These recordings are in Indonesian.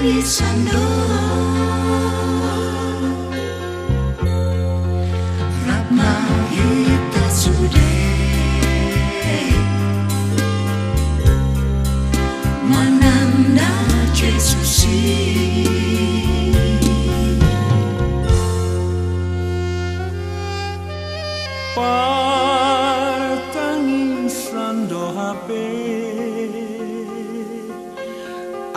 Sando Ratma Hita Sude Mananda Jesusi Partangisan do HP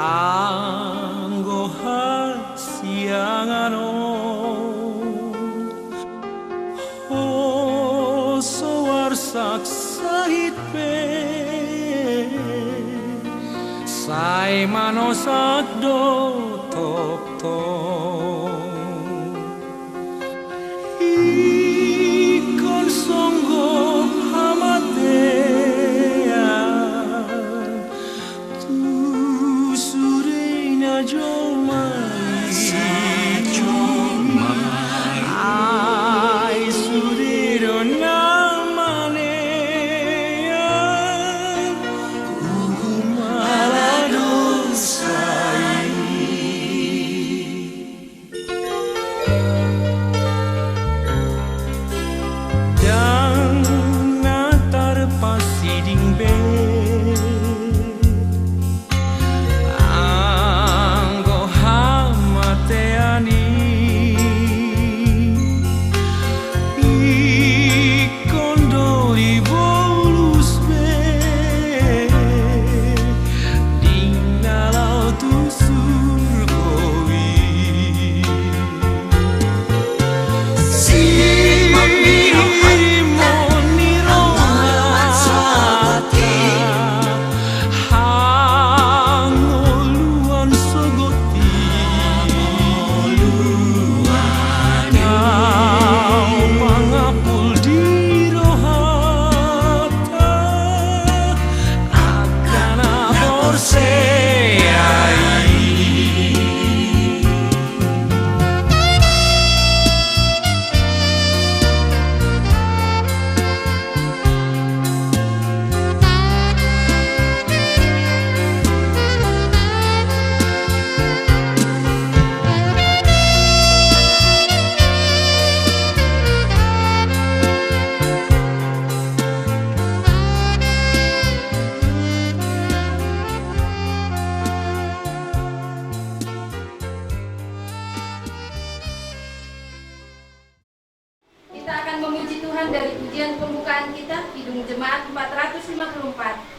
anggo hasiangano hoso warsak sahit pe sai manosak do tok tok ikon songgo hamatea Jomai ai sudiro namane kumalado sai dan natar pasiding be Memuji Tuhan dari pujian pembukaan kita Kidung Jemaat 454.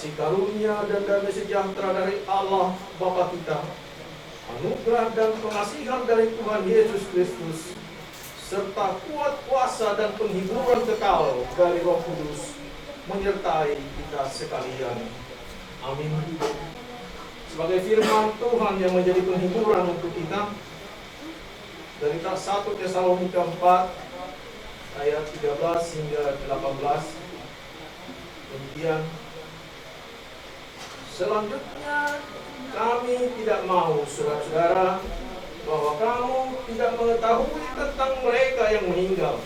kasih karunia dan damai sejahtera dari Allah Bapa kita, anugerah dan pengasihan dari Tuhan Yesus Kristus, serta kuat kuasa dan penghiburan kekal dari Roh Kudus menyertai kita sekalian. Amin. Sebagai firman Tuhan yang menjadi penghiburan untuk kita, dari 1 Tesalonika 4 ayat 13 hingga 18. Kemudian selanjutnya kami tidak mau, saudara-saudara, bahwa kamu tidak mengetahui tentang mereka yang meninggal,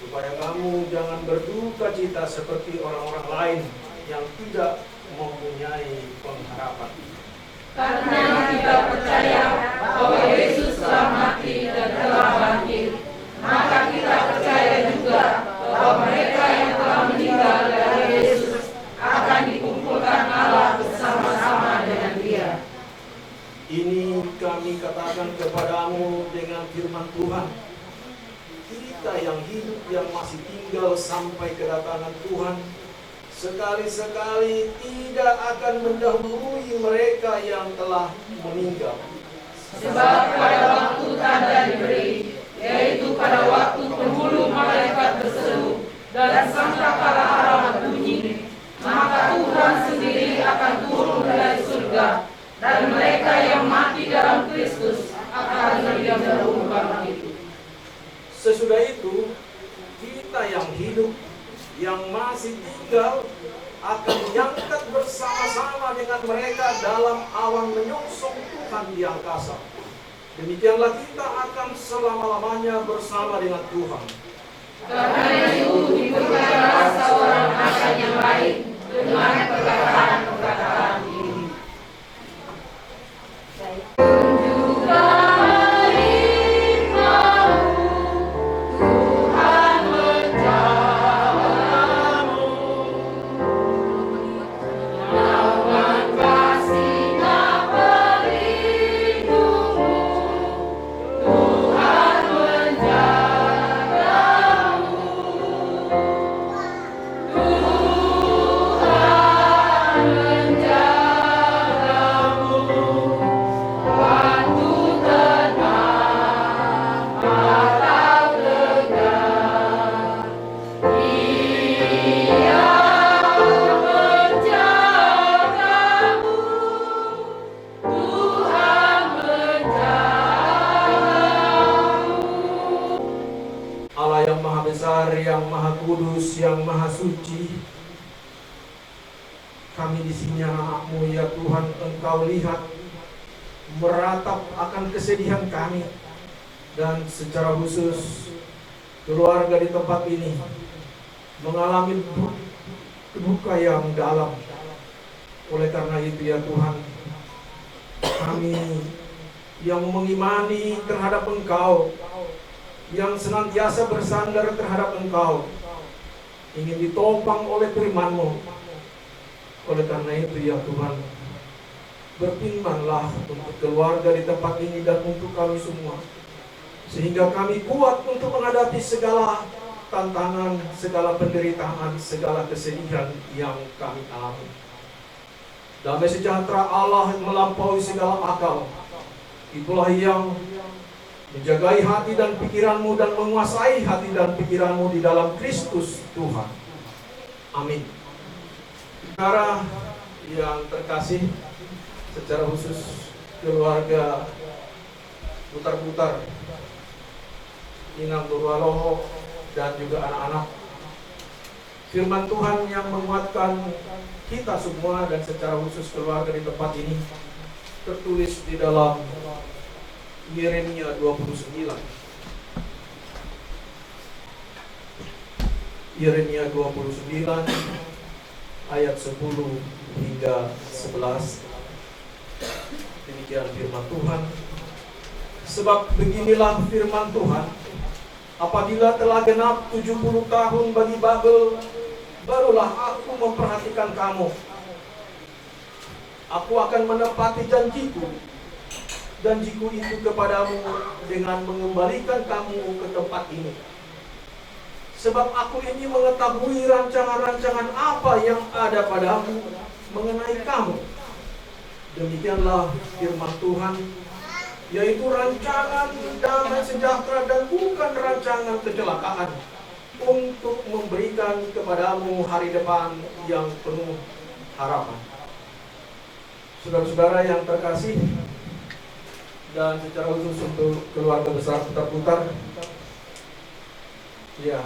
supaya kamu jangan berduka cita seperti orang-orang lain yang tidak mempunyai pengharapan. Karena kita percaya bahwa Yesus telah mati dan telah bangkit, maka kita percaya juga bahwa mereka yang telah meninggal dari Yesus akan dikumpulkan Allah bersama-sama dengan Dia. Ini kami katakan kepadamu dengan firman Tuhan. Kita yang hidup yang masih tinggal sampai kedatangan Tuhan, sekali-sekali tidak akan mendahului mereka yang telah meninggal. Sebab pada waktu tanda diberi, yaitu pada waktu penghulu malaikat berseru dan sangkakala alamat bunyi, maka Tuhan sendiri akan turun dari surga, dan mereka yang mati dalam Kristus akan Dia bangkit. Sesudah itu, kita yang hidup, yang masih tinggal, akan diangkat bersama-sama dengan mereka dalam awan menyongsong Tuhan di angkasa. Demikianlah kita akan selama-lamanya bersama dengan Tuhan. Karena itu diberikanlah seorang akan yang baik dengan perkataan-perkataan ini. Yang Maha Kudus, yang Maha Suci, kami di sini anak-Mu ya Tuhan, Engkau lihat, meratap akan kesedihan kami, dan secara khusus keluarga di tempat ini mengalami duka yang dalam. Oleh karena itu ya Tuhan, kami yang mengimani terhadap Engkau, yang senantiasa bersandar terhadap Engkau, ingin ditopang oleh firman-Mu. Oleh karena itu ya Tuhan, berfirmanlah untuk keluarga di tempat ini dan untuk kami semua, sehingga kami kuat untuk menghadapi segala tantangan, segala penderitaan, segala kesedihan yang kami alami. Damai sejahtera Allah melampaui segala akal, itulah yang menjagai hati dan pikiranmu dan menguasai hati dan pikiranmu di dalam Kristus Tuhan. Amin. Saudara yang terkasih, secara khusus keluarga putar-putar, Inang Durwaloho dan juga anak-anak, firman Tuhan yang menguatkan kita semua dan secara khusus keluarga di tempat ini tertulis di dalam Yeremia 29. Yeremia 29 ayat 10 hingga 11. Demikian firman Tuhan. Sebab beginilah firman Tuhan, apabila telah genap 70 tahun bagi Babel, barulah aku memperhatikan kamu. Aku akan menepati janjiku itu kepadamu dengan mengembalikan kamu ke tempat ini. Sebab aku ini mengetahui rancangan-rancangan apa yang ada padamu mengenai kamu. Demikianlah firman Tuhan, yaitu rancangan damai sejahtera dan bukan rancangan kecelakaan, untuk memberikan kepadamu hari depan yang penuh harapan. Saudara-saudara yang terkasih, dan secara khusus untuk keluarga besar Putar-Putar, ya,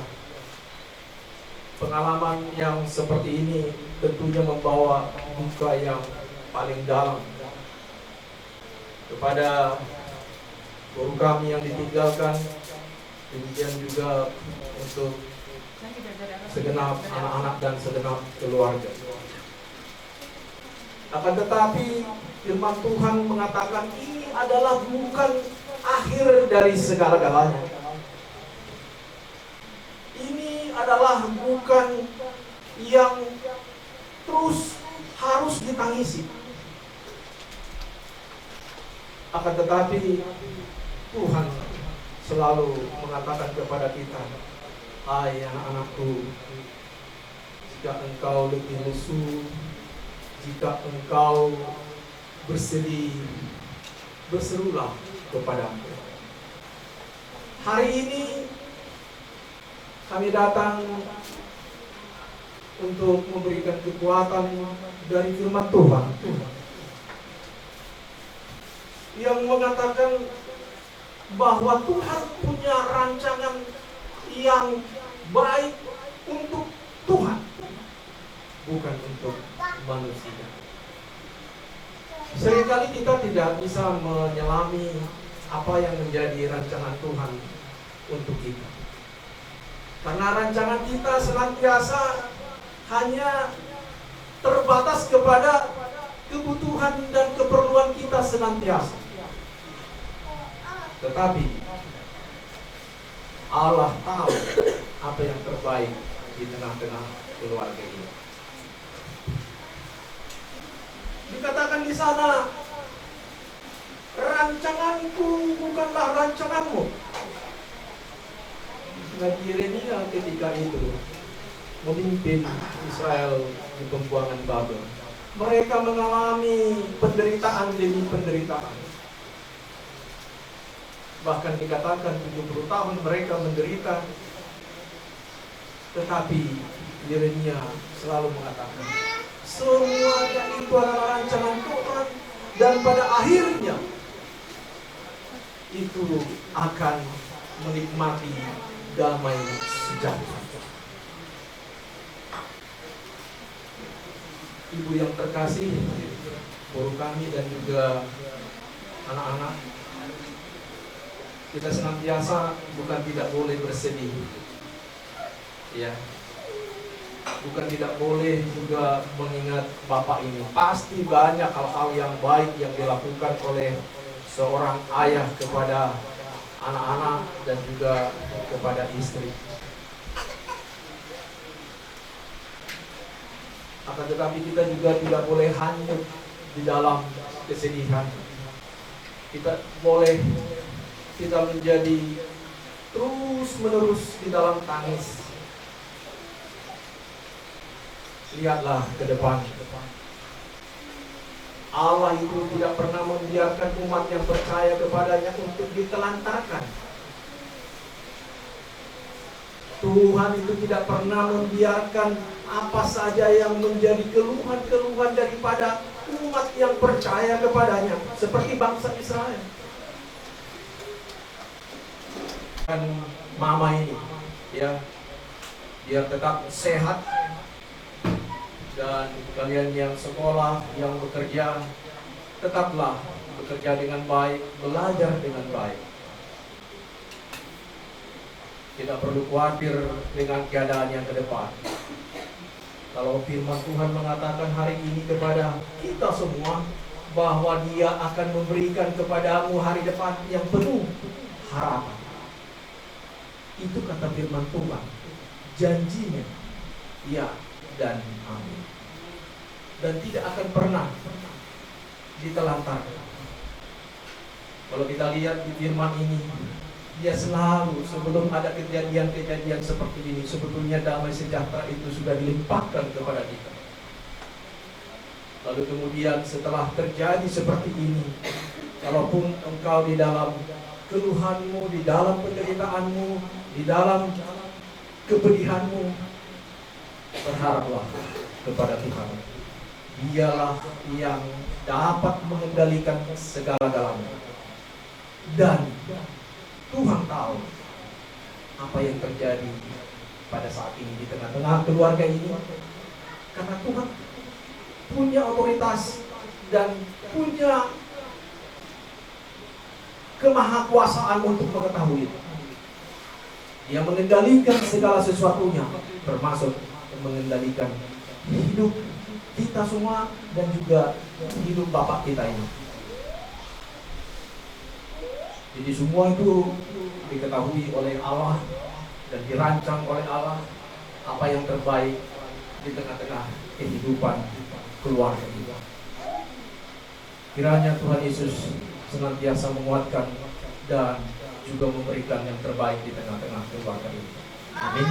pengalaman yang seperti ini tentunya membawa duka yang paling dalam kepada guru kami yang ditinggalkan, demikian juga untuk segenap anak-anak dan segenap keluarga. Akan tetapi firman Tuhan mengatakan ini adalah bukan akhir dari segala-galanya. Ini adalah bukan yang terus harus ditangisi. Akan tetapi Tuhan selalu mengatakan kepada kita, hai anak-anakku, jika engkau letih lesu, jika engkau bersedih, berserulah kepadaku. Hari ini kami datang untuk memberikan kekuatan dari firman Tuhan yang mengatakan bahwa Tuhan punya rancangan yang baik untuk Tuhan, bukan untuk manusia. Seringkali kita tidak bisa menyelami apa yang menjadi rancangan Tuhan untuk kita, karena rancangan kita senantiasa hanya terbatas kepada kebutuhan dan keperluan kita senantiasa. Tetapi Allah tahu apa yang terbaik di tengah-tengah keluarga ini. Dikatakan di sana, rancanganku bukanlah rancanganmu. Nabi Yeremia ketika itu memimpin Israel di pembuangan Babel. Mereka mengalami penderitaan demi penderitaan. Bahkan dikatakan 70 tahun mereka menderita. Tetapi Yeremia selalu mengatakan, semuanya itu adalah rancangan Tuhan, dan pada akhirnya itu akan menikmati damai sejahtera. Ibu yang terkasih, guru kami dan juga anak-anak, kita senantiasa bukan tidak boleh bersedih, ya, bukan tidak boleh juga mengingat Bapak ini. Pasti banyak hal-hal yang baik yang dilakukan oleh seorang ayah kepada anak-anak dan juga kepada istri. Akan tetapi kita juga tidak boleh hanyut di dalam kesedihan. Kita menjadi terus-menerus di dalam tangis. Lihatlah ke depan. Allah itu tidak pernah membiarkan umat yang percaya kepadanya untuk ditelantarkan. Tuhan itu tidak pernah membiarkan apa saja yang menjadi keluhan-keluhan daripada umat yang percaya kepadanya, seperti bangsa Israel. Dan mama ini, ya, biar tetap sehat, dan kalian yang sekolah, yang bekerja, tetaplah bekerja dengan baik, belajar dengan baik. Tidak perlu khawatir dengan keadaan yang ke depan. Kalau firman Tuhan mengatakan hari ini kepada kita semua bahwa Dia akan memberikan kepadamu hari depan yang penuh harapan. Itu kata firman Tuhan. Janjinya ya dan amin. Dan tidak akan pernah ditelantarkan. Kalau kita lihat di firman ini, dia selalu sebelum ada kejadian-kejadian seperti ini, sebetulnya damai sejahtera itu sudah dilimpahkan kepada kita. Lalu kemudian setelah terjadi seperti ini, kalaupun engkau di dalam keluhanmu, di dalam penderitaanmu, di dalam kepedihanmu, berharaplah kepada Tuhan. Dialah yang dapat mengendalikan segala-galanya. Dan Tuhan tahu apa yang terjadi pada saat ini di tengah-tengah keluarga ini. Karena Tuhan punya otoritas dan punya kemahakuasaan untuk mengetahui itu. Dia mengendalikan segala sesuatunya, termasuk mengendalikan hidup kita semua dan juga hidup Bapak kita ini. Jadi semua itu diketahui oleh Allah dan dirancang oleh Allah, apa yang terbaik di tengah-tengah kehidupan keluarga kita. Kiranya Tuhan Yesus senantiasa menguatkan dan juga memberikan yang terbaik di tengah-tengah keluarga ini. Amin.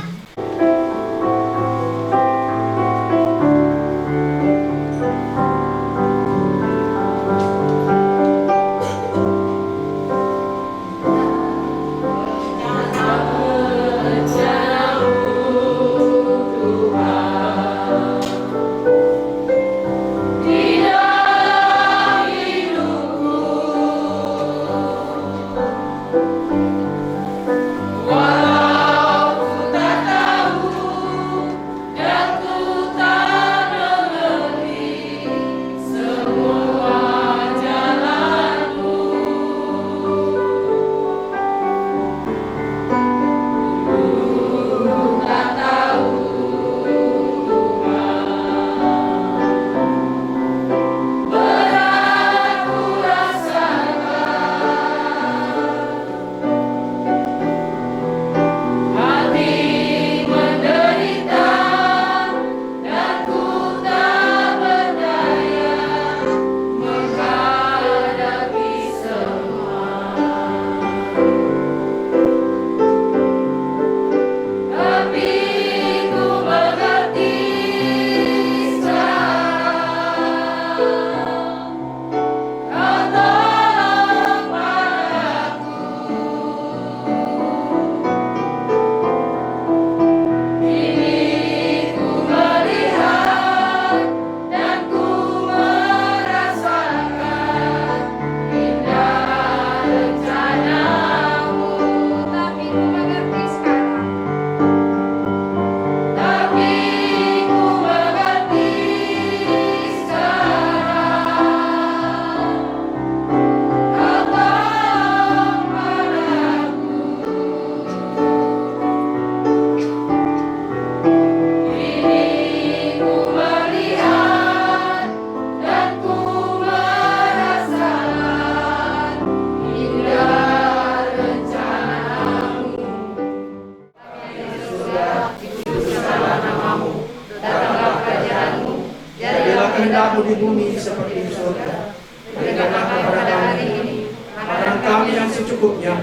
Kehendakmu di bumi seperti di surga. Berikanlah kepada kami hari ini makanan kami yang secukupnya,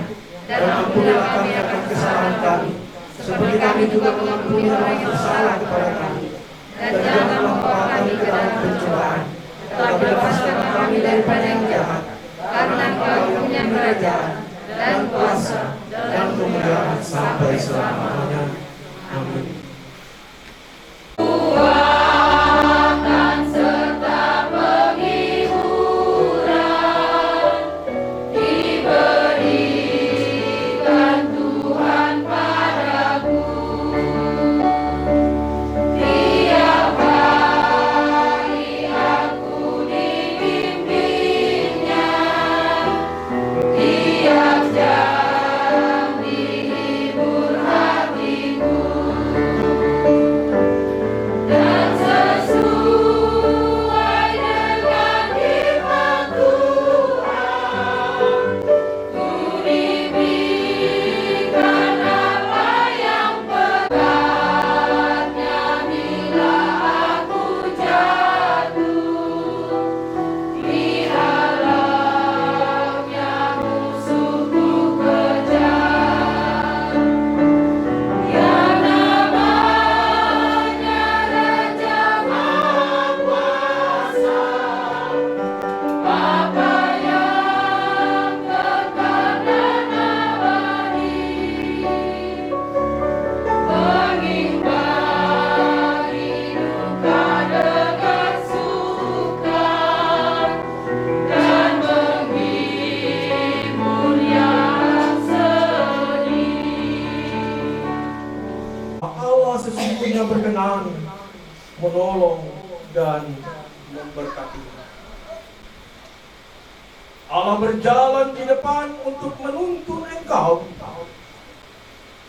dan ampunilah kami akan kesalahan kami, seperti kami juga mengampuni orang yang bersalah kepada kami. Dan janganlah membawa kami ke dalam pencobaan, tetapi lepaskanlah kami daripada yang jahat. Karena Engkau punya kerajaan dan kuasa dan kemuliaan sampai selamanya. Amin. Di menolong, dan memberkati. Allah berjalan di depan untuk menuntun engkau.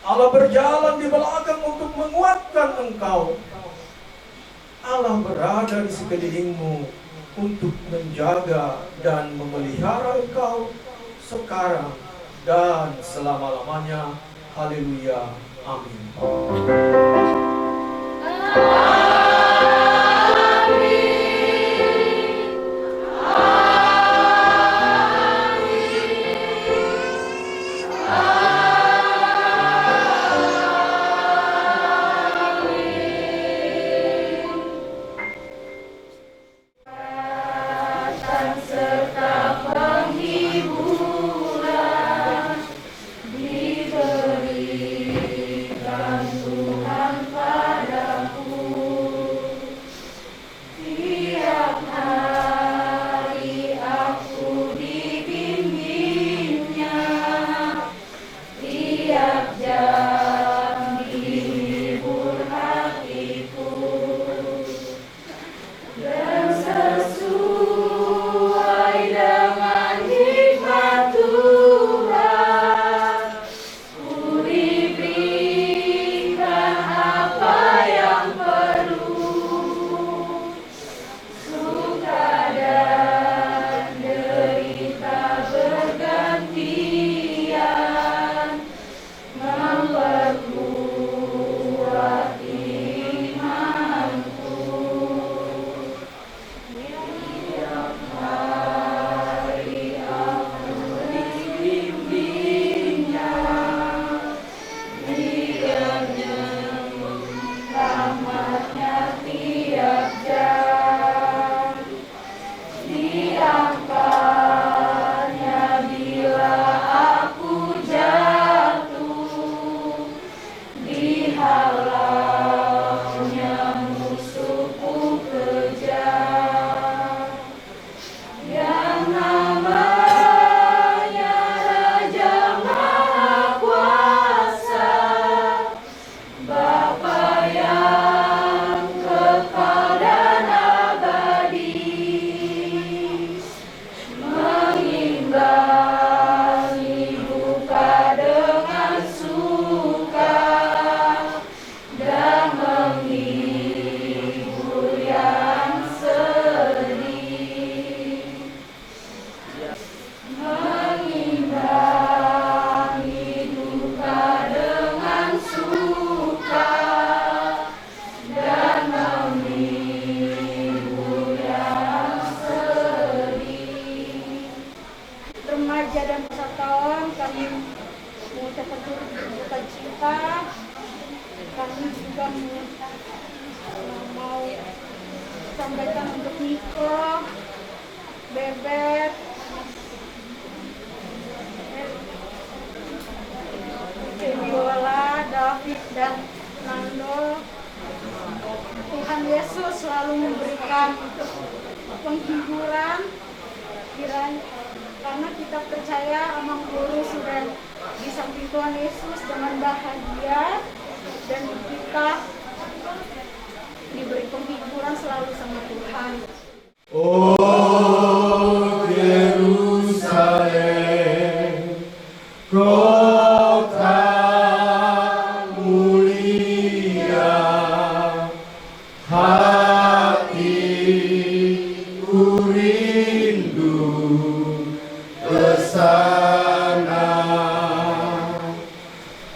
Allah berjalan di belakang untuk menguatkan engkau. Allah berada di sekelilingmu untuk menjaga dan memelihara engkau sekarang dan selama-lamanya. Haleluya. Amin. Remaja dan wisatawan, kami mengucapkan turut berduka cita. Kami juga mau sampaikan untuk Niko, Bebet, Viola, David, dan Nando. Tuhan Yesus selalu memberikan penghiburan karena kita percaya Amang Guru sudah di samping Tuhan Yesus dengan bahagia, dan kita diberi penghiburan selalu sama Tuhan. Oh Yerusalem, kota mulia, hatiku rindu ke sana.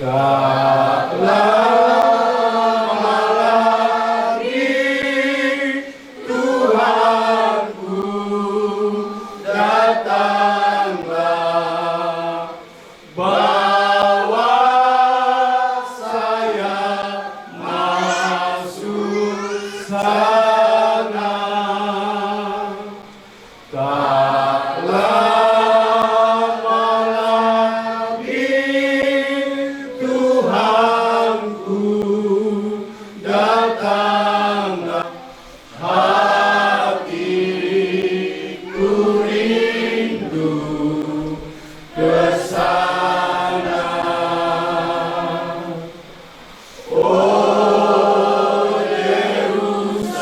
Tak lama lagi Tuhanku datanglah, bawa saya masuk sana. Tak lama lagi Tuhanku datanglah, hatiku rindu ke sana. Oh Yerusalem,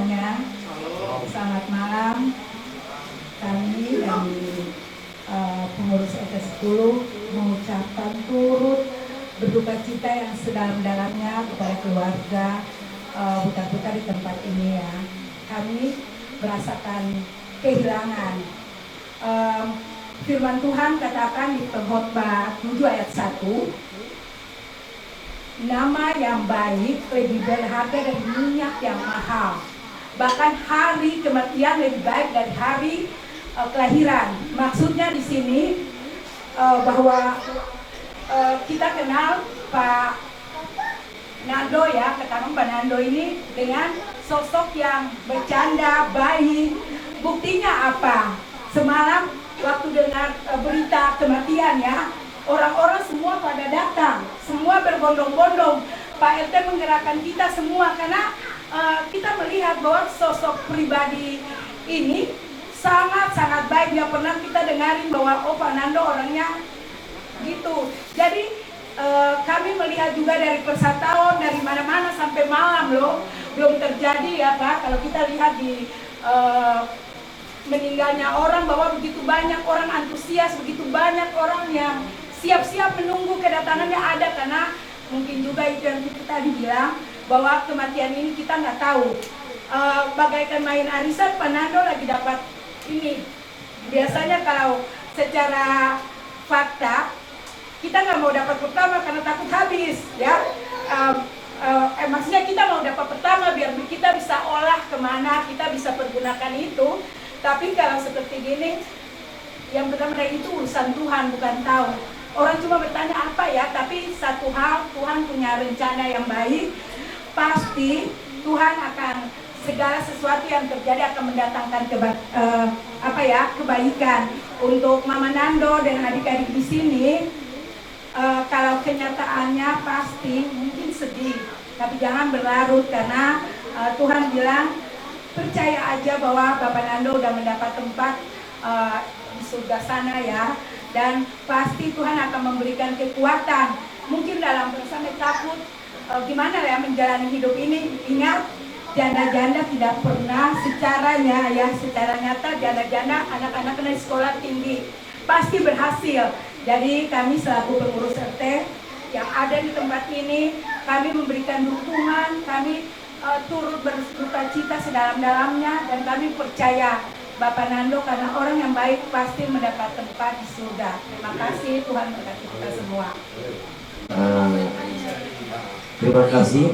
semuanya. Selamat malam. Kami dari pengurus RT 10 mengucapkan turut berduka cita yang sedalam-dalamnya kepada keluarga buta-buta di tempat ini ya. Kami merasakan kehilangan. Firman Tuhan katakan di Pengkhotbah 7 ayat 1, nama yang baik lebih berharga dari minyak yang mahal. Bahkan hari kematian lebih baik dari hari kelahiran. Maksudnya di sini bahwa kita kenal Pak Nando ya, katakan Pak Nando ini dengan sosok yang bercanda, baik. Buktinya apa? Semalam waktu dengar berita kematian ya, orang-orang semua pada datang, semua berbondong-bondong. Pak RT menggerakkan kita semua karena kita melihat bahwa sosok pribadi ini sangat-sangat baik. Yang pernah kita dengarin bahwa Pak Nando orangnya gitu. Jadi kami melihat juga dari Persatauan, dari mana-mana sampai malam loh, belum terjadi ya Pak. Kalau kita lihat di meninggalnya orang, bahwa begitu banyak orang antusias, begitu banyak orang yang siap-siap menunggu kedatangannya ada, karena mungkin juga itu yang kita tadi bilang bahwa kematian ini kita nggak tahu. Bagaikan main arisan, Pak Nando lagi dapat ini. Biasanya kalau secara fakta kita nggak mau dapat pertama karena takut habis ya. Maksudnya kita mau dapat pertama biar kita bisa olah kemana, kita bisa pergunakan itu. Tapi kalau seperti gini, yang pertama itu urusan Tuhan, bukan tahu. Orang cuma bertanya apa ya, tapi satu hal, Tuhan punya rencana yang baik. Pasti Tuhan akan segala sesuatu yang terjadi akan mendatangkan kebaikan untuk Mama Nando dan adik-adik di sini. Kalau kenyataannya pasti mungkin sedih, tapi jangan berlarut karena Tuhan bilang percaya aja bahwa Bapak Nando udah mendapat tempat di surga sana ya, dan pasti Tuhan akan memberikan kekuatan. Mungkin dalam perasaan takut gimana ya menjalani hidup ini. Ingat, janda-janda tidak pernah secara nyata janda-janda anak-anak kena sekolah tinggi pasti berhasil. Jadi kami selaku pengurus RT yang ada di tempat ini, kami memberikan dukungan, kami turut berduka cita sedalam-dalamnya, dan kami percaya Bapak Nando karena orang yang baik pasti mendapat tempat di surga. Terima kasih, Tuhan memberkati kita semua. Terima kasih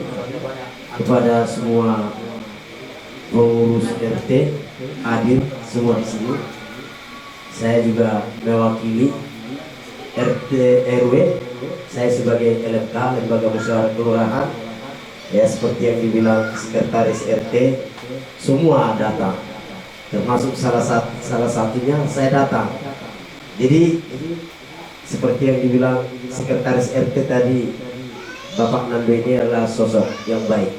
kepada semua pengurus RT hadir semua di sini. Saya juga mewakili RT RW. Saya sebagai LMK, Lembaga Musyawarah Kelurahan. Ya, seperti yang dibilang sekretaris RT, semua datang. Termasuk salah satunya saya datang. Jadi seperti yang dibilang sekretaris RT tadi, Bapak Nando ini adalah sosok yang baik.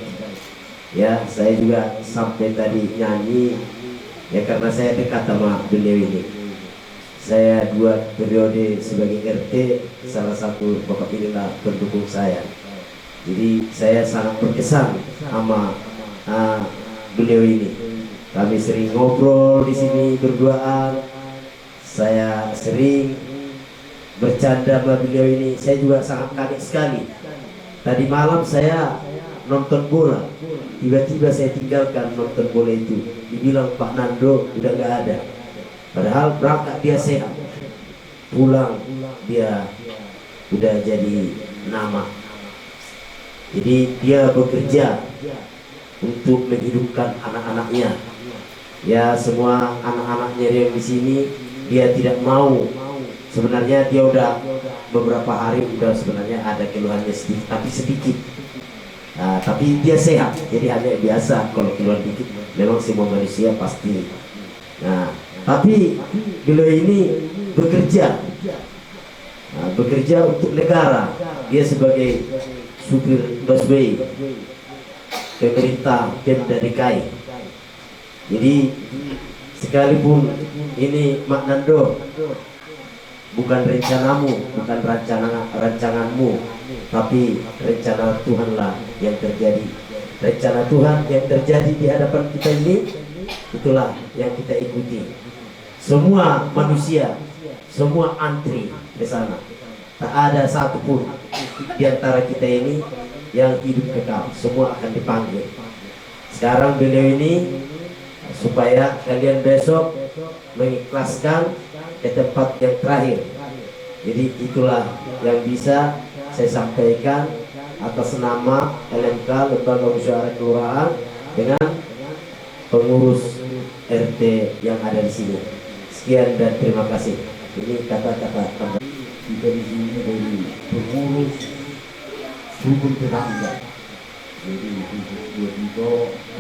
Ya, saya juga sampai tadi nyanyi ya karena saya dekat sama beliau ini. Saya 2 periode sebagai RT, salah satu Bapak inilah pendukung saya. Jadi saya sangat berkesan sama beliau ini. Kami sering ngobrol di sini berduaan. Saya sering bercanda sama beliau ini. Saya juga sangat kaget sekali. Tadi malam saya nonton bola. Tiba-tiba saya tinggalkan nonton bola itu. Dibilang Pak Nando udah nggak ada. Padahal berangkat dia sehat. Pulang dia udah jadi nama. Jadi dia bekerja untuk menghidupkan anak-anaknya. Ya, semua anak-anaknya yang di sini dia tidak mau. Sebenarnya dia udah beberapa hari udah sebenarnya ada keluhannya sedikit, tapi sedikit. Tapi dia sehat. Jadi hanya biasa kalau keluhan dikit. Memang semua manusia pasti. Nah, tapi beliau ini bekerja. Bekerja untuk negara. Dia sebagai supir busway pemerintah Pemda DKI. Jadi sekalipun ini Mak Nando bukan rencanamu, bukan rancanganmu, tapi rencana Tuhanlah yang terjadi. rencana Tuhan yang terjadi di hadapan kita ini, itulah yang kita ikuti. Semua manusia, semua antri ke sana. Tak ada satupun di antara kita ini yang hidup kekal. Semua akan dipanggil. Sekarang beliau ini supaya kalian besok mengikhlaskan ke tempat yang terakhir. Jadi itulah yang bisa saya sampaikan atas nama LMK, Lembaga Musyawarah Kelurahan, dengan pengurus RT yang ada di sini. Sekian dan terima kasih. Ini kata-kata tambahan. Kita di sini dari pengurus hukum tetangga. Jadi buat itu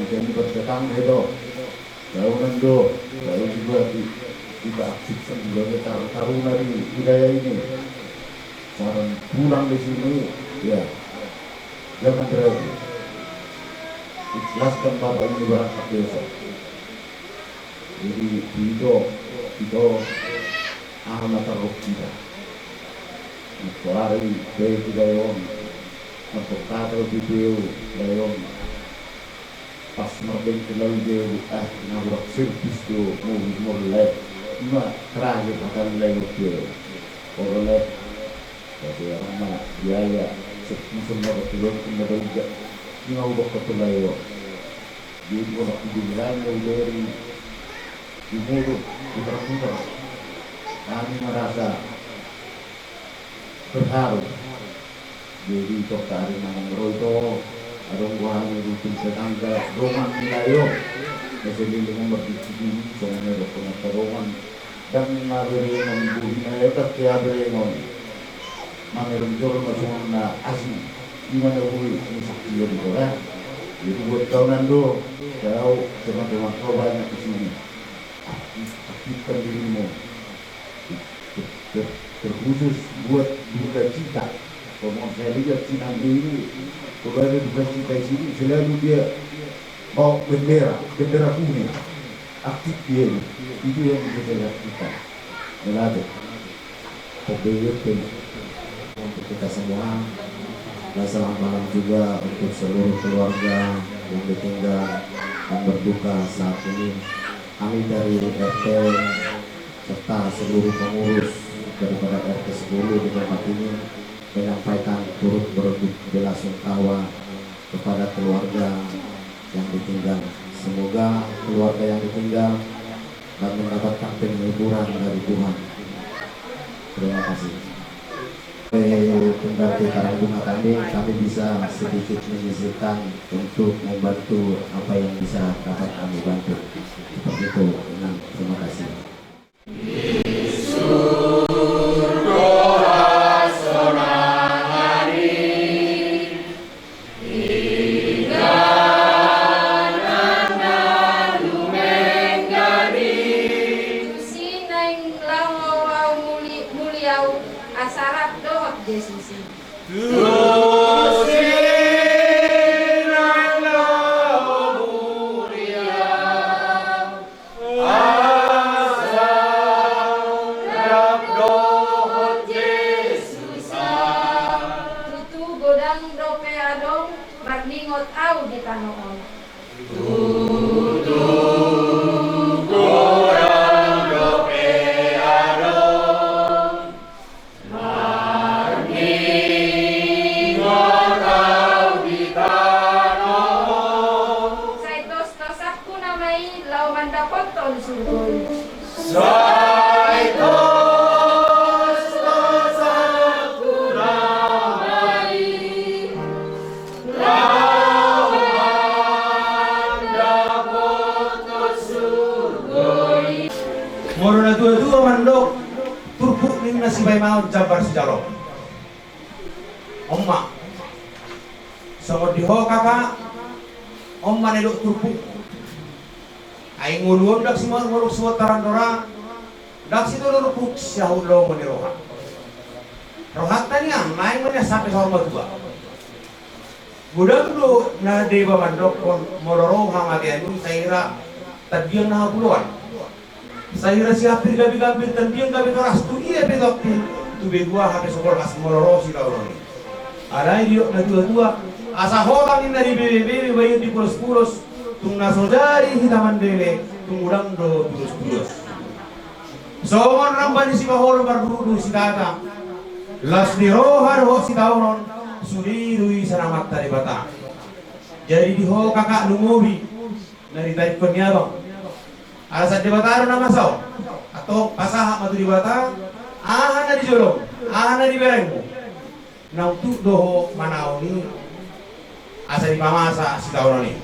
kita ini bertetangga itu. Tahunan do, lalu juga kita aktifkan sebagai taruna di budaya ini. Saran pulang di sini, ya jangan ragu. Ikhlaskan Bapak ini berangkat besok. Jadi itu amanat roh kita. Suari baik dayon, atau kata video dayon. Pas merdeka kelau dia ngabrak servis tu mulai cuma terakhir akan lewat dia oleh jadi orang biaya servis semua betul kemudian juga ngabrak ketulayo jadi kalau hidupnya dari ibu putar-putar kami merasa terharu jadi tokari nangro itu arong buang rutin tetangga roman nilayo masih dengan berdiskusi soalnya dokumen roman dan nabere membuhi mereka tiada yang mangerum jor masukna asli gimana bui ini sakti di Korea jadi buat tahunan do jauh teman-teman kau banyak di sini aktifkan dirimu terkhusus buat duka cita. Kalau saya lihat Cina ini, kalau ada duka cita di sini, selalu dia bawa bendera kuning, aktif dia. Itu yang kita lihat kita. Melatih, PBYP untuk kita semua. Dan selamat malam juga untuk seluruh keluarga yang ditinggal dan berduka saat ini. Kami dari RT serta seluruh pengurus daripada RT 10 di tempat ini menyampaikan turut belasungkawa kepada keluarga yang ditinggal. Semoga keluarga yang ditinggal dan mendapatkan penghiburan dari Tuhan. Terima kasih. Pengganti Karangbunga kami bisa sedikit menyisihkan untuk membantu apa yang bisa dapat kami bantu. Seperti itu. Terima kasih. Morona dua-dua mandok turpuk ning nasi bay mau jabar sejalo. Omma sama diho kakak omma nedok turpuk aing nguluon dak semua nguruk semua tarandora dak situ turpuk syahud lo meniroha rohat tanya main mana sampai hormat dua budak dulu na dewa mandok mororo hangatian saya tadiang na buluan saya siap gabi-gabi tendiang gabi keras tu iya bedok tu bedua habis sekolah kas mororo si lawan ada idiot na dua-dua asa holang inna di bebe bayu di pulos-pulos tung nasodari hitaman dele tung udang do pulos-pulos songon rambani si baholo bardudu si tata las di rohar ho si tauron sudirui sanamat tari bata jadi di ho kakak lumobi nari tarik konyabang alasan di bata nama sao atau pasaha matu di bata ahana di jolong ahana di berengmu nau tu doho manau ni asa di pamasa si tauron ni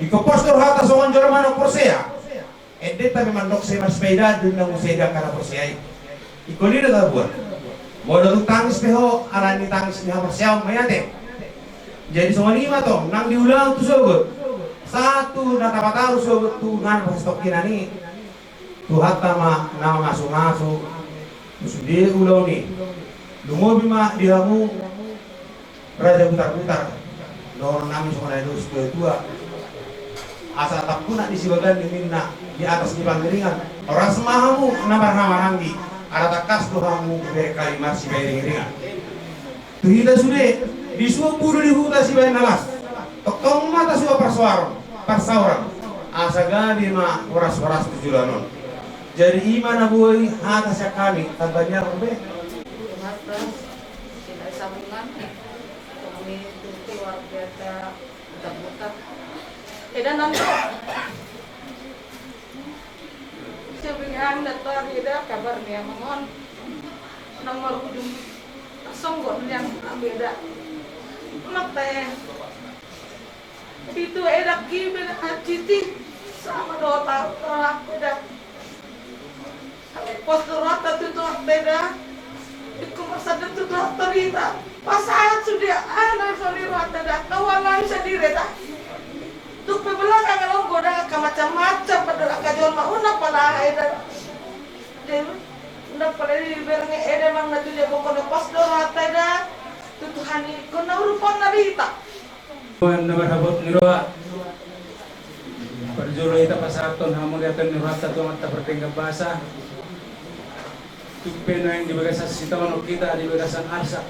di kompostor hata songon jormano Persea ede tapi mandok se mas sepeda dun nang useda kana Persea ikoli da buat modal tangis peho alani tangis ni Persea mayate jadi songon lima toh nang diulang tu sogut satu nata pataru sogut tu ngan pas tokin ani tu hatta ma nama masuk terus dia ulang ni lumobi ma dihamu raja putar-putar dorong nami songon itu tua asa tak puna di sibagan diminna di atas di panggiringan orang semahamu namar hamaranggi ada takas dohamu berkali masih bayar tuhida sude di suap buru di huta si bayar nalas tokong mata suap parsauran asa gadi ma waras tujulanon jadi iman abuai atas ya kami tantannya be atas sila sambungan community warga butak dan nanti sebingan datar ida kabarnya mengon nomor ujung songgon yang beda mata itu edak gimana aciti sama dota tolak beda postur rata tutup beda ikumasan tutup terita pasahat sudah anak sorry rata dah kawalan sendiri dah tuk pebelakang kalau goda ka macam-macam pada kajon mah una pala eda de una pala di bernge eda mang na tuja bokona pas do rata da tutuhani kona urupan narita na barhabot niroa perjolo ita pasaton hamon yatan nirata tu mata pertengah basa tupen yang di bagasan sitawan kita di bagasan arsa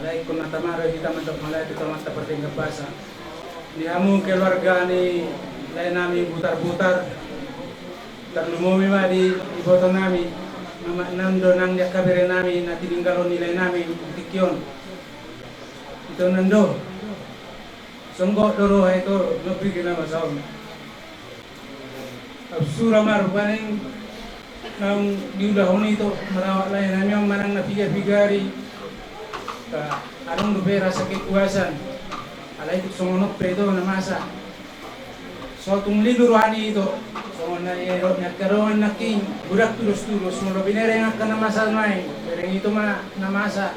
alai kun natamara kita mentok malai kita mata pertengah basa di hamu keluarga ni lain nami butar-butar terlumumi ma di iboto nami mama nando nang dia kabere nami nati tinggalon nilai nami tikyon itu nando songgo doro itu lebih kena masalah absura marupaning nang diudahoni itu merawat lain nami yang manang napiga-pigari ka anong lubera sa kikuasan alay itu songonok preto na masa so tunglido ruhani itu songon na ero nagkaroon na king budak tulos-tulos mo binere nga ka na masa may bereng itu ma na masa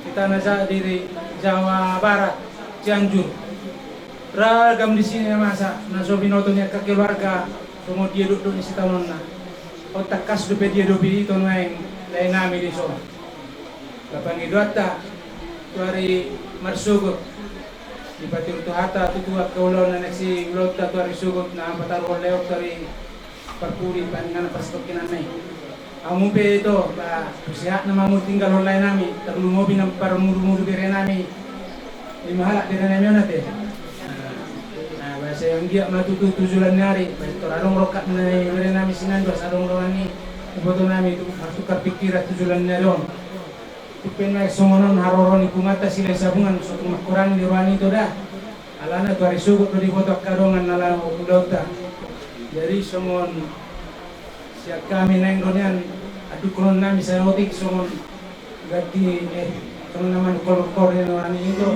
kita na sa diri Jawa Barat Cianjur ragam di sini na masa na so binoto niya ka keluarga sumo dia duduk di sitamon na o takas dupe dia dupi itu naing lain nami di so kapang idwata tuari marsugot di patir tu hata tu tuak kaulo na naksi ulot ta tuari sugot na pataro leok tari perpuri pangan pastok kinanay amumpe itu ba sihat na mamu tinggal online nami terlumobi ng parmuru-muru dire nami di mahalak dire nami nate nah bahasa yang dia matutu tujulan nari baik torarong rokat na dire nami sinando sarong roani iboto nami itu masuk kepikiran tujulan nari Tupen songonon haroron ikumata sila sabungan so makurang di ruani itu dah alana tu hari sugut dari foto karongan nala udota jadi songon siap kami nengronyan adu konon nami saya otik songon ganti songon naman kolor yang ruani itu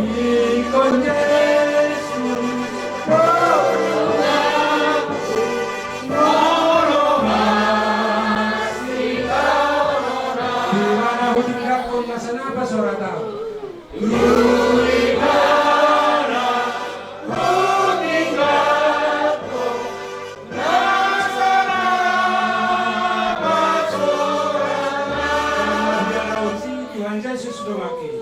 Masa apa suara tahu? Tuhan Yesus sudah mati.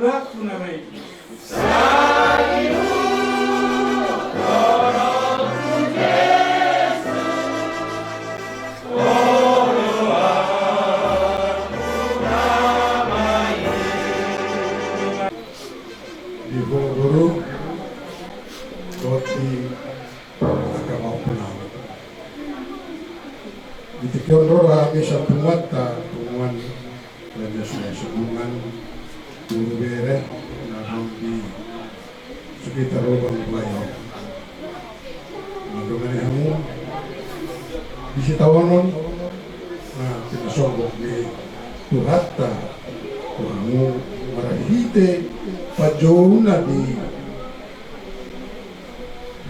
Waktu namanya. Itikion roda bisa tumat ka tumuan lebih sebungan guru bere namun di sekitar lubang pelayo. Dengan kamu bisi tawanon nah kita sombong di Tuhatta kamu marahite pajona di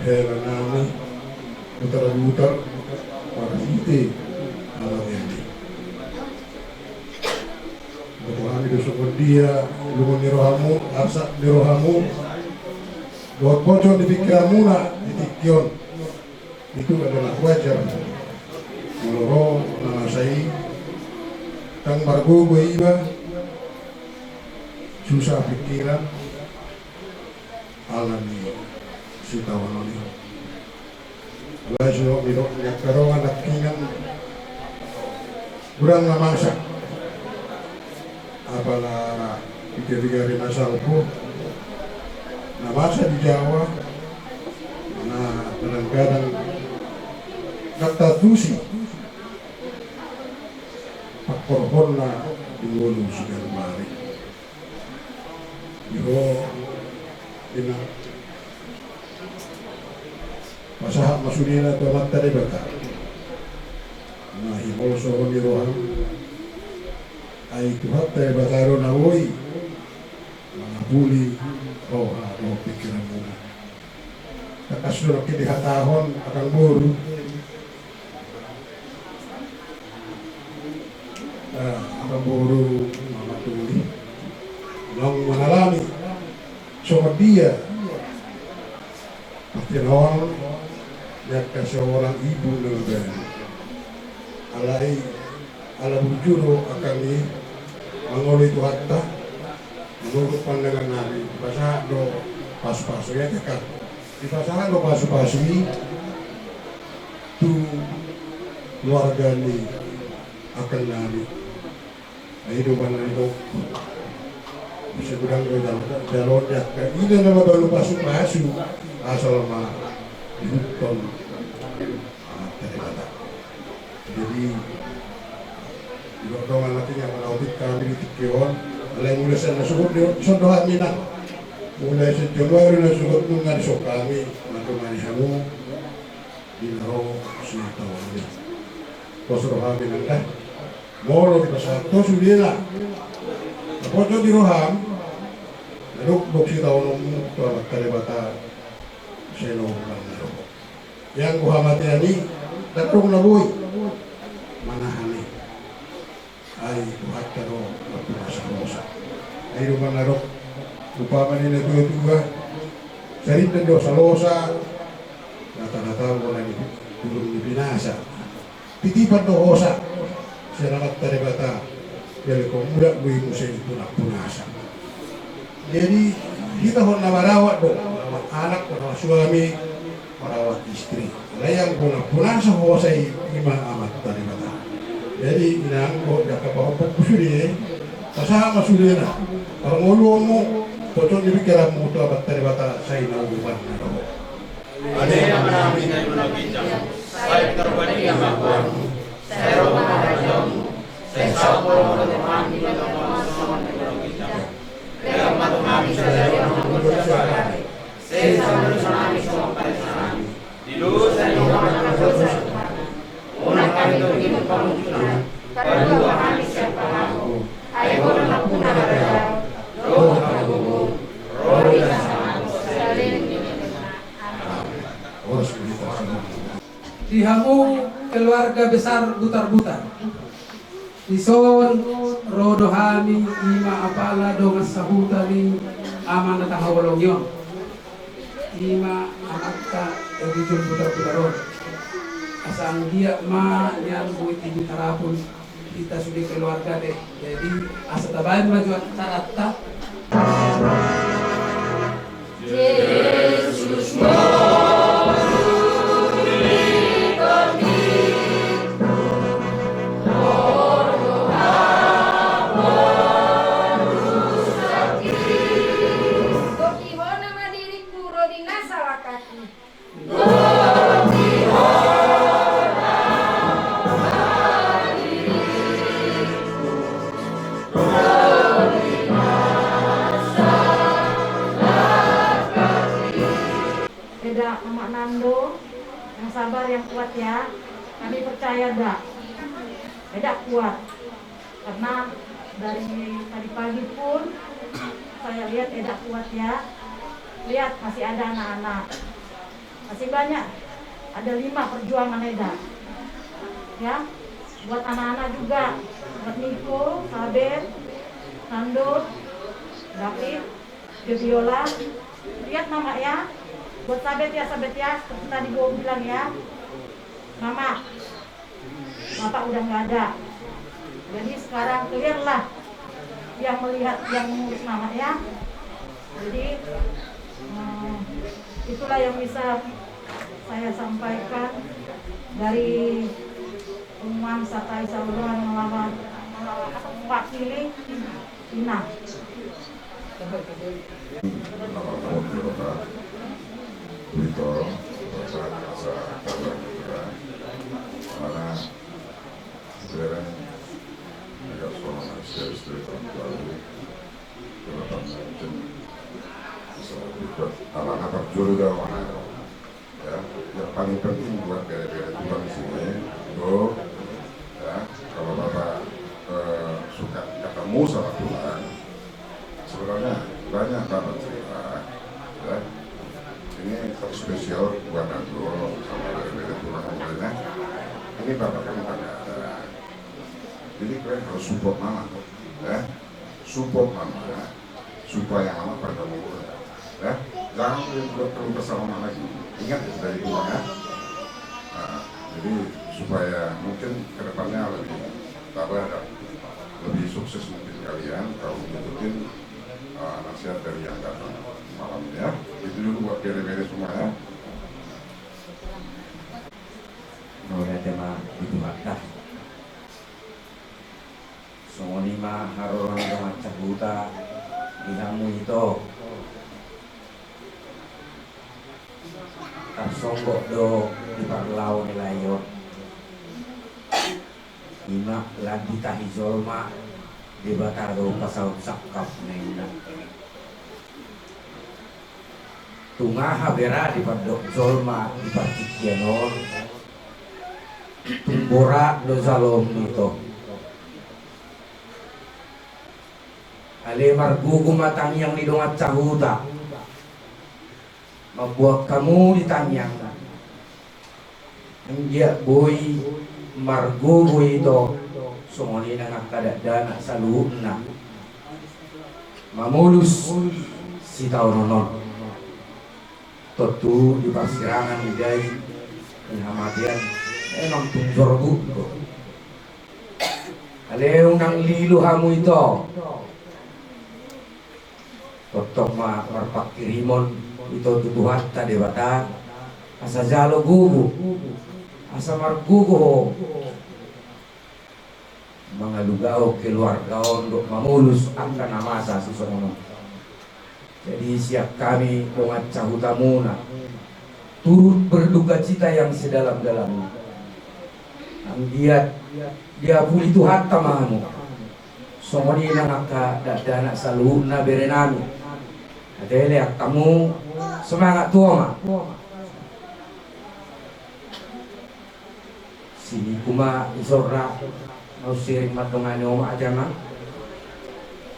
heranami putar-putar marahite alam ini Tuhan itu syukur dia lumun nirohamu arsa nirohamu buat pocong di pikiranmu nak ditikyon itu adalah wajar meloro nangasai kang margo iba susah pikiran alami si tawanon ini Allah suruh birok yang karongan nakingan kurang namasak apalah pikir-pikir masalahku namasa di Jawa nah kadang-kadang natatusi pakkorhon na dimulu siya lumari yo ina masahap masulina to matari bata na himol so ni rohan ay tuhat tayo bataro na woy mga puli o pikiran muna nakasunod kinihatahon akang buru akang buru mga tuli nang manalami so dia patinawang yakka seorang ibu ng alay alabujuro akan ni mangolo itu hatta menurut pandangan nabi bahasa do pasu-pasu ya kan di pasangan do pasu-pasu ini tu keluarga ni akan nabi kehidupan itu bisa bilang do jalur ya ini nama baru pasu-pasu asal mah hidup jadi doa natin yang menaudit kami di Tikion alay mula sa nasugot sondohan minang mula sa January nasugot nung nga so kami matumanihamu dinaro si tawag kosroham minang moro di pasato sudira napocho di roham nalukbok si tawag nung tuwag kalibata seno naro yang kuhamati ani datong na boy manahani ay tuhat karo mapunasa-rosa ay rumang narok upaman nila tuwa-tuwa sarit na do sa losa natanataw ko na tulong ni binasa titipan do hosa siya namat taribata yali ko muda buhay mo sa ito na punasa jadi kita hon na marawat do anak ko na suami marawat istri layang ko na punasa hosa ima amat taribata jadi inang ko nakapahopok ko suri kasama suri na parang ulo mo pocong dipikiran mo ito abat taribata sa inauguban na roho Ade yang namin ay manabincang sa terbani yang makuha sa roho manabincang sa sapor manabincang di mga mga manabincang kaya matumami sa layo ng mga manabincang sa isang manabincang sa mga manabincang dilus sa iyong mga manabincang unang kami doon pamunjunan kedua kami siya pangako ay orang na puna berdaw roh kagugung roh disasama saling Dihamu keluarga besar butar-butar Ison rodohami ima apala dongas sahutani amana tahawalong yon ima anakta edijun butar-butaron asang dia ma nyan buit ibu tarapun kita sudah keluarga deh jadi asa tabayan maju taratta Yesus Kaki. Kami percaya tidak kuat. Karena dari tadi pagi pun saya lihat tidak kuat ya. Lihat masih ada anak-anak. Masih banyak. Ada 5 perjuangan Eda. Ya. Buat anak-anak juga. Buat Niko, Saber, Nando, David, Gebiola. Lihat Mama ya. Buat Sabet ya, seperti tadi gue bilang ya. Mama, Bapak udah nggak ada. Jadi sekarang clear lah yang melihat, yang mengurus Mama ya. Jadi itulah yang bisa saya sampaikan dari pengumuman Satai Saluran mewakili Ina. Bito, bahasa kabar kita, mana sekarang agak soal manusia istri tahun lalu, berapa mungkin bisa berbuat anak terjuru mana ya, yang paling penting buat beda-beda Tuhan di sini, itu ya, kalau Bapak suka ketemu sama Tuhan, sebenarnya banyak banget cerita, ya. Ini spesial buat aku sama beda-beda Tuhan lainnya. Ini Bapak kan nggak ada. Jadi kalian harus support Mama, ya. Support Mama supaya Mama pada umur, ya. Jangan perlu bersama lagi. Ingat dari Tuhan ya. Nah, jadi supaya mungkin kedepannya lebih tabah, lebih sukses mungkin kalian kalau ngikutin nasihat dari yang datang malam ya. Itu dulu buat beda-beda semua ya. Noda tema itu makna. Songoni mah haroran macam buta di kamu itu. Tak songgok do di parlau nelayo. Ima lagi tahi zolma di bataro pasau sakap nengna. Tungaha bera di padok zolma di partikianor. Tumbora do zalom itu. Ale margugu matang yang didongat cahuta. Membuat kamu ditanyang. Dia boy margugu itu. Sumoni na nakadadana sa luuna. Mamulus si Taunonon. Totu di pasirangan ni Day ni Hamadian emang tunjor buko. Aleung nang lilu hamu ito. Totok ma marpak kirimon ito tutuhat ta debata. Asa jalo gugu. Asa margugu ho. Mga lugaw keluarga untuk mamulus akan namasa si Somono. Jadi siap kami dengan cahutamuna turut berduka cita yang sedalam-dalamnya. Dia puli Tuhan tamamu. Somoni nangaka dadana saluna berenami. Adele kamu semangat tua ma. Sini kuma isorra mau siring matongane oma aja ma.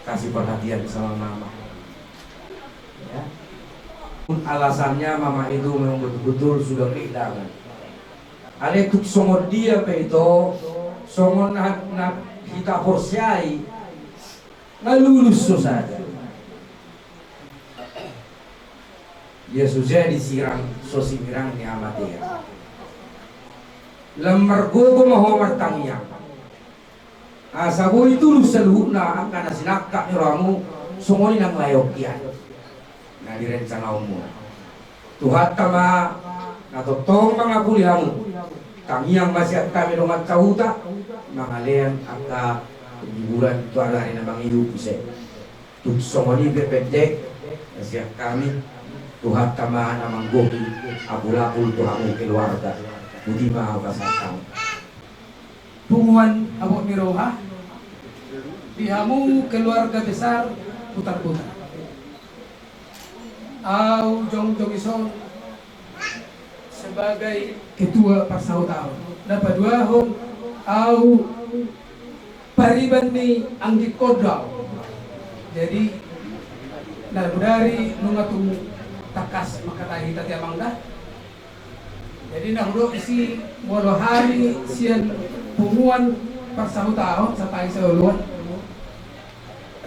Kasih perhatian sama mama. Ya. Alasannya mama itu memang betul-betul sudah kehilangan. Ale tuk songod dia pe itu songod na kita porsiai ngalulus saja. Yesus disirang sosirang ni amatia. Lemar gogo mahomar tangiang. Asabu itu luseluna akan nasinakak niramu songoni nang layokyan. Na direncana umur. Tuhan tama natotong mga pulihamu. Tangiang masih kami dongat cahuta mangalean angka hiburan itu hari na mangidu puse. Tuk songoni bepedek masih kami Tuhan tama na manggoki abulapul Tuhan keluarga. Budi maha kasatang. Pungguan abok miroha. Dihamu keluarga besar putar-putar. Au Jong Ison sebagai ketua Parsautan napaduahon au pariban ni ang gikodao. Jadi nagudari nungatung takas makatahi tati amangda. Jadi nahuro isi walo hari sian punguan parsahu tahun sa tayo sa uluan.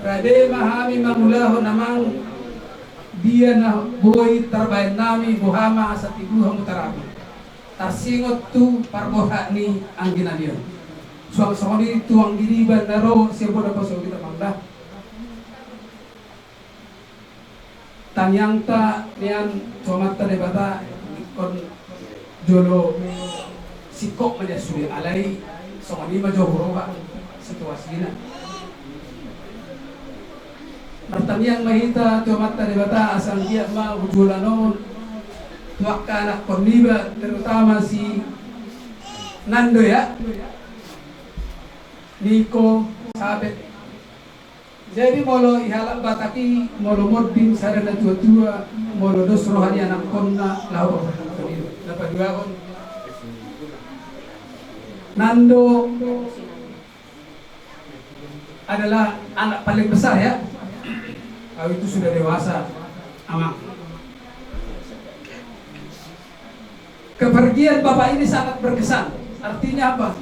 Rade mahami mamulahon namang dia na buhay tarbayan nami buhama sa tiguhang utarabi. Tarsingot tu parboha ni ang ginaniyon. Suang-suang itu ang giriban na ro siya po na po sa kita mangda. Tanyang ta niyan sumata de bata kon jolo sikok maja suri alai songani majo horoba situasi na. Pertanyaan mahita sumata de bata asal dia ma ujulanon tuakka anak kondiba terutama si Nando ya. Niko sabet. Jadi molo ihalak bataki molo modin sarana tua-tua molo dos rohani anak konna lau dapat dua kon. Nando adalah anak paling besar ya. Kalau itu sudah dewasa, amak. Kepergian bapak ini sangat berkesan. Artinya apa?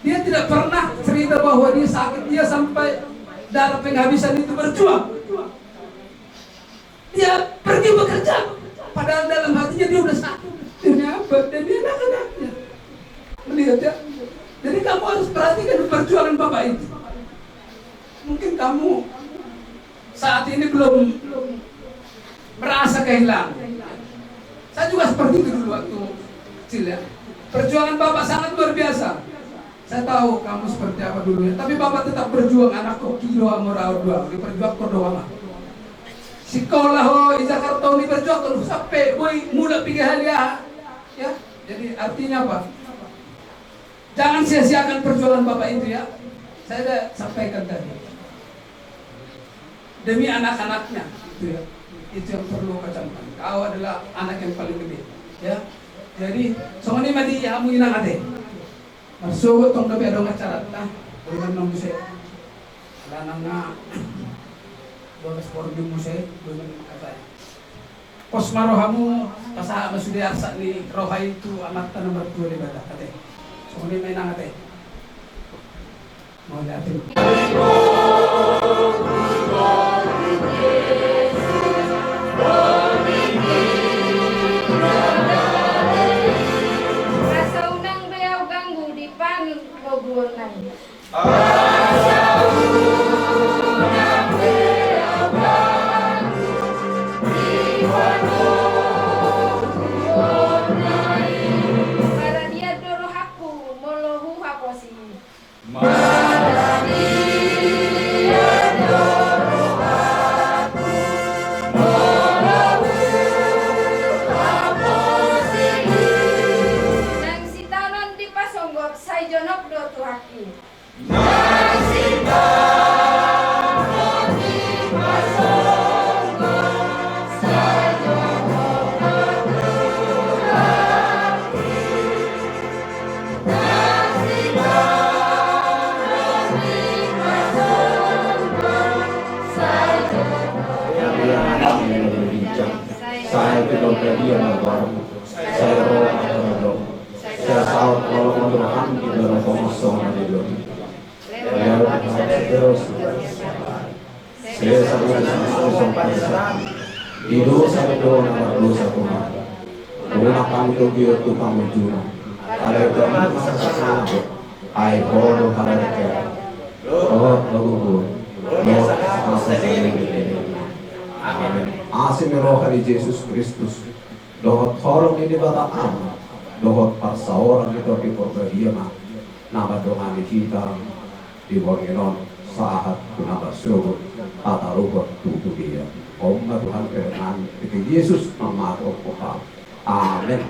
Dia tidak pernah cerita bahwa dia sakit, dia sampai darah penghabisan itu berjuang. Dia pergi bekerja, padahal dalam hatinya dia udah sakit. Demi apa? Demi anak-anaknya. Melihat ya. Jadi kamu harus perhatikan perjuangan bapak itu. Mungkin kamu saat ini belum merasa kehilangan. Saya juga seperti itu dulu waktu kecil ya. Perjuangan bapak sangat luar biasa. Saya tahu kamu seperti apa dulu ya. Tapi bapak tetap berjuang. Anak kok kilo amor dua. Diperjuang kok doang. Sekolah ho di Jakarta ini berjuang terus sampai boy mula pikir halia. Ya. Jadi artinya apa? Jangan sia-siakan perjuangan bapak itu ya. Saya sudah sampaikan tadi. Demi anak-anaknya itu ya. Itu yang perlu kacamkan. Kau adalah anak yang paling gede, ya. Jadi, soalnya mati ya kamu inang ate. Masuk tong dapat ada acara, nah, dengan nong musik. Lanang na, 12 podium musik, dengan kata. Pos marohamu, pasaha masudi arsa ni rohai itu anak nomor 2 di badak ate. Soalnya mainang ate. Mau liatin. Rasa unang beliau ganggu di pan gogunan. Para dia doro haku molohu haposi. Nang sitanon di pasonggok say jonok do tuhaki. Saya tidak dia nagam, saya roh nagam, saya tahu kalau mendoakan di dalam kosong di dalam. Terus saya sampai pada itu saya doa nama dosa kumar. Doa kami tu dia tu kami juna. Ada kami sana, ay bodoh pada dia. Oh lagu masa ini. Amin. Asin rohani Yesus Kristus. Dohot tolong ini bataan. Dohot parsaoran itu di perbedian. Nama doa kita di borgenon saat kunaba surut atau rugot tutup dia. Om Tuhan berkenan itu Yesus nama Tuhan. Amin.